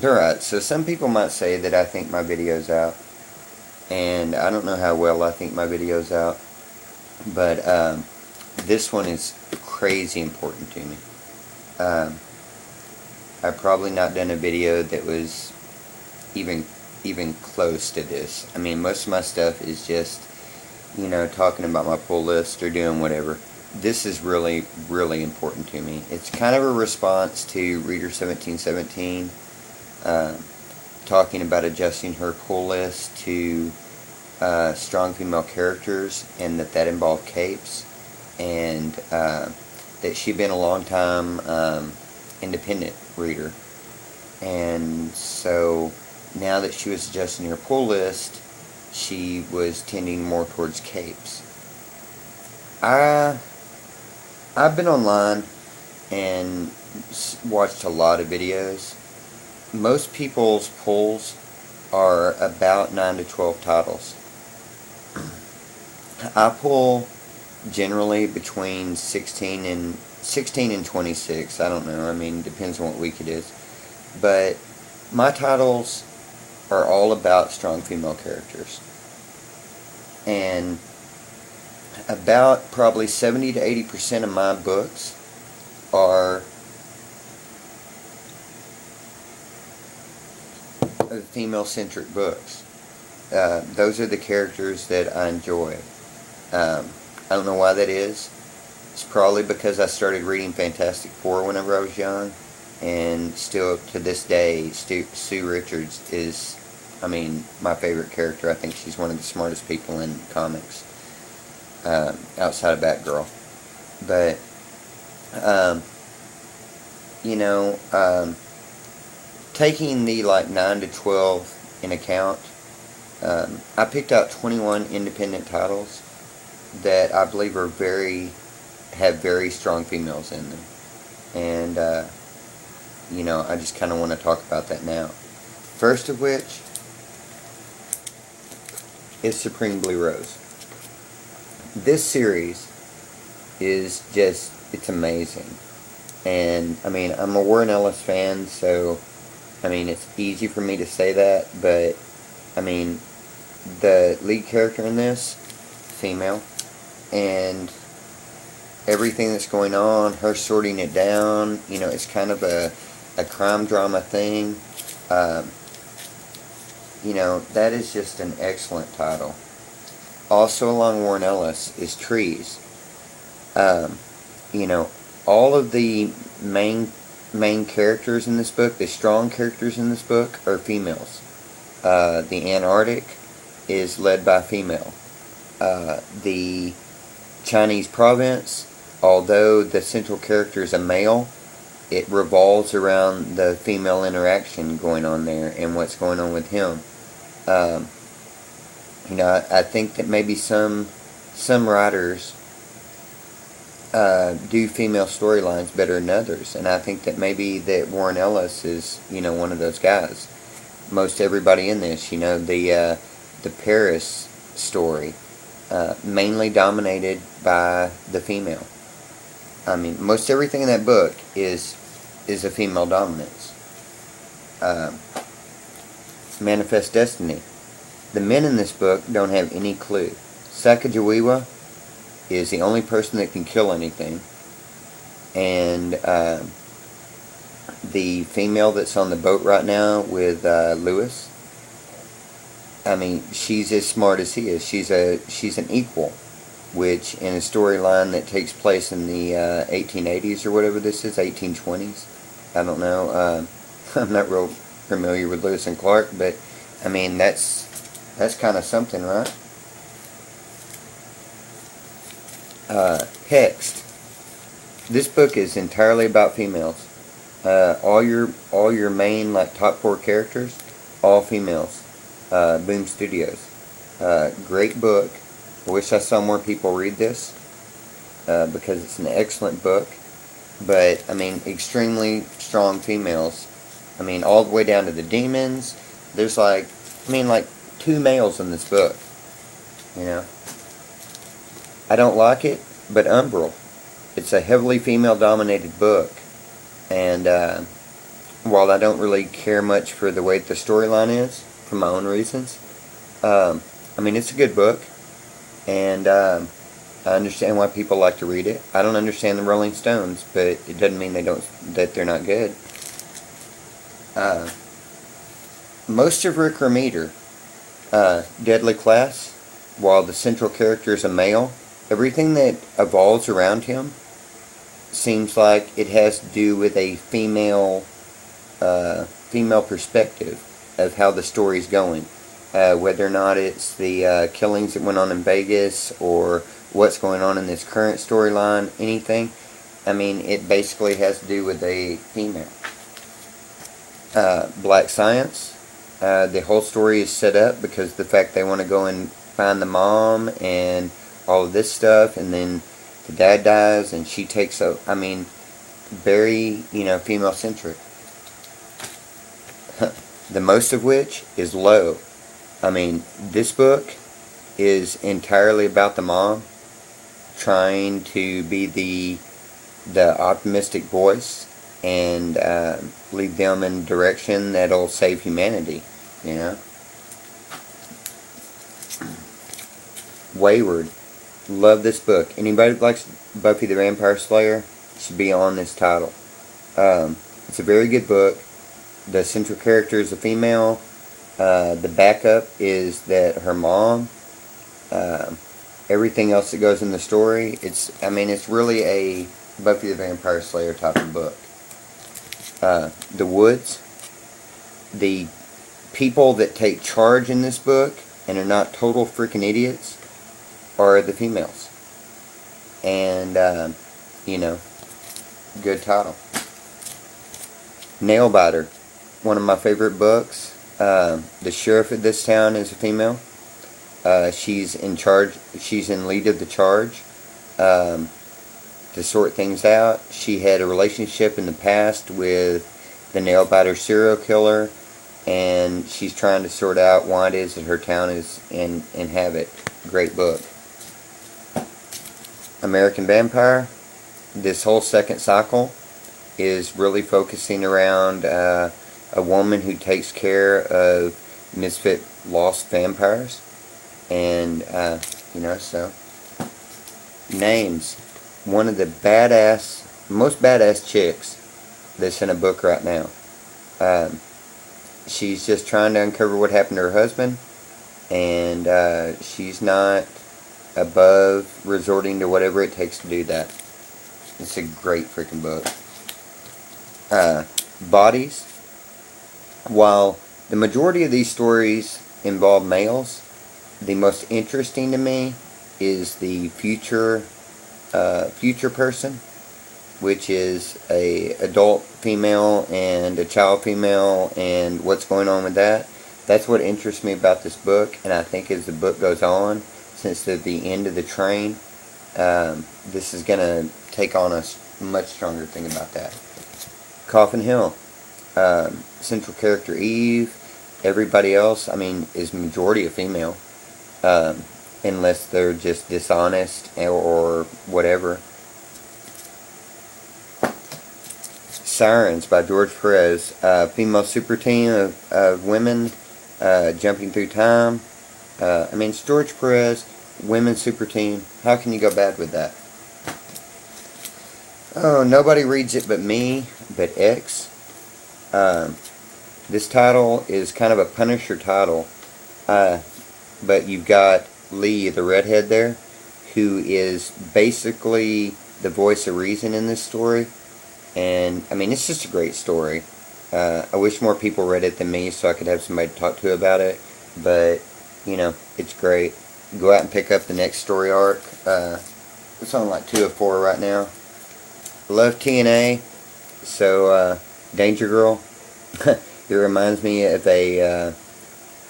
Alright, so some people might say that I think my video's out, and I don't know how well I think my video's out, but this one is crazy important to me. Um, I've probably not done a video that was even even close to this. I mean, most of my stuff is just, talking about my pull list or doing whatever. This is really, really important to me. It's kind of a response to Reader 1717, talking about adjusting her pull list to strong female characters, and that involved capes, and that she'd been a long time independent reader, and so now that she was adjusting her pull list, she was tending more towards capes. I've been online and watched a lot of videos. Most people's pulls are about 9 to 12 titles. I pull generally between 16 and 26. I don't know. I mean, depends on what week it is. But my titles are all about strong female characters. And about probably 70 to 80% of my books are female-centric books. Those are the characters that I enjoy. I don't know why that is. It's probably because I started reading Fantastic Four whenever I was young, and still to this day, Sue Richards is, my favorite character. I think she's one of the smartest people in comics, outside of Batgirl. But, taking the 9 to 12 in account, I picked out 21 independent titles that I believe have very strong females in them. And, I just kind of want to talk about that now. First of which is Supreme Blue Rose. This series is just, it's amazing. And, I'm a Warren Ellis fan, so, it's easy for me to say that, but, the lead character in this, female, and everything that's going on, her sorting it down, it's kind of a crime drama thing. That is just an excellent title. Also along Warren Ellis is Trees. All of the main characters in this book, the strong characters in this book, are females. The Antarctic is led by a female. The Chinese province, although the central character is a male, it revolves around the female interaction going on there and what's going on with him. I think that maybe some writers do female storylines better than others, and I think that maybe that Warren Ellis is, one of those guys. Most everybody in this, the Paris story, mainly dominated by the female. Most everything in that book is a female dominance. Manifest Destiny. The men in this book don't have any clue. Sacagawea is the only person that can kill anything. And the female that's on the boat right now with Lewis, she's as smart as he is. She's an equal, which in a storyline that takes place in the 1880s or whatever this is, 1820s. I don't know. I'm not real familiar with Lewis and Clark, but that's kind of something, right? Hexed. This book is entirely about females. All your main top 4 characters, all females. Boom Studios. Great book. I wish I saw more people read this, because it's an excellent book. But extremely strong females. All the way down to the demons. There's 2 males in this book. I don't like it, but Umbral. It's a heavily female-dominated book, and while I don't really care much for the way the storyline is, for my own reasons, I mean, it's a good book, and I understand why people like to read it. I don't understand the Rolling Stones, but it doesn't mean that they're not good. Most of Rick Remeder, Deadly Class, while the central character is a male, everything that evolves around him seems like it has to do with a female perspective of how the story's going. Whether or not it's the killings that went on in Vegas or what's going on in this current storyline, anything. I mean, it basically has to do with a female. Black Science, the whole story is set up because the fact they want to go and find the mom and all of this stuff, and then the dad dies and she takes over. I mean, very, female centric. The most of which is Low. I mean, this book is entirely about the mom trying to be the optimistic voice and lead them in a direction that'll save humanity, Wayward. Love this book. Anybody who likes Buffy the Vampire Slayer should be on this title. It's a very good book. The central character is a female. The backup is that her mom. Everything else that goes in the story, it's really a Buffy the Vampire Slayer type of book. The Woods. The people that take charge in this book and are not total freaking idiots are the females. And, good title. Nailbiter. One of my favorite books. The sheriff of this town is a female. She's in charge. She's in lead of the charge to sort things out. She had a relationship in the past with the nail-biter serial killer, and she's trying to sort out why it is that her town is in habit. Great book. American Vampire. This whole second cycle is really focusing around a woman who takes care of misfit lost vampires. And, so. Names. One of the most badass chicks that's in a book right now. She's just trying to uncover what happened to her husband. And she's not above resorting to whatever it takes to do that. It's a great freaking book. Bodies. While the majority of these stories involve males, the most interesting to me is the future person, which is a adult female and a child female, and what's going on with that. That's what interests me about this book, and I think as the book goes on, since they're at the end of the train, this is going to take on a much stronger thing about that. Coffin Hill. Central character Eve. Everybody else, is majority a female. Unless they're just dishonest or whatever. Sirens by George Perez. Female super team of women jumping through time. It's George Perez, women's super team. How can you go bad with that? Oh, nobody reads it but me, but X. This title is kind of a Punisher title. But you've got Lee, the redhead there, who is basically the voice of reason in this story. And, it's just a great story. I wish more people read it than me so I could have somebody to talk to about it. But, it's great. Go out and pick up the next story arc. It's on like 2 of 4 right now. Love TNA. So, Danger Girl. It reminds me of a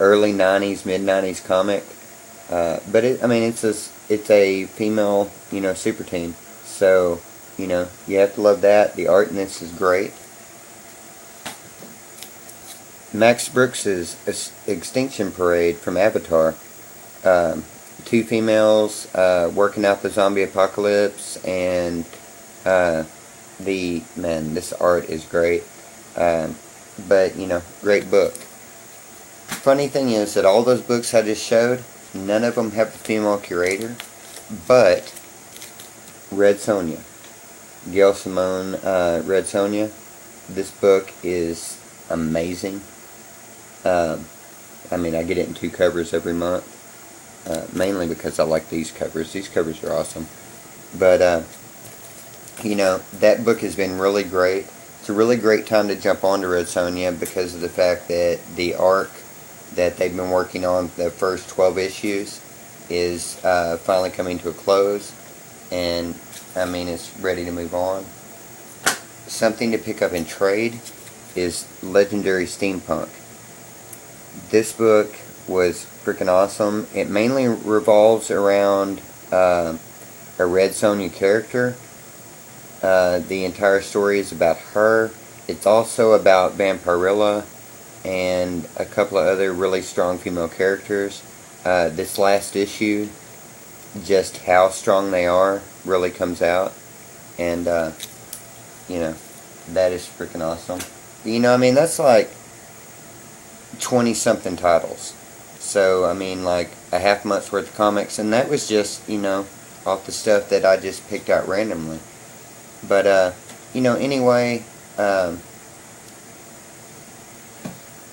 early 90s, mid 90s comic. But it's a female, super team. So, you have to love that. The art in this is great. Max Brooks' Extinction Parade from Avatar. 2 females working out the zombie apocalypse, and this art is great. but, you know, great book. Funny thing is that all those books I just showed, none of them have a female curator, but Red Sonja. Gail Simone, Red Sonja. This book is amazing. I mean, I get it in 2 covers every month. Mainly because I like these covers. These covers are awesome. But, you know, that book has been really great. It's a really great time to jump onto Red Sonja because of the fact that the arc that they've been working on, the first 12 issues, is finally coming to a close. And, I mean, it's ready to move on. Something to pick up in trade is Legendary Steampunk. This book was freaking awesome. It mainly revolves around a Red Sonja character. The entire story is about her. It's also about Vampirilla and a couple of other really strong female characters. This last issue, just how strong they are really comes out. And, you know, that is freaking awesome. You know, I mean, that's like 20-something titles. So, I mean, like a half month's worth of comics. And that was just, you know, off the stuff that I just picked out randomly. But, you know, anyway, I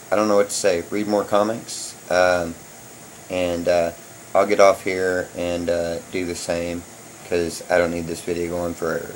don't know what to say. Read more comics. And I'll get off here and do the same, because I don't need this video going forever.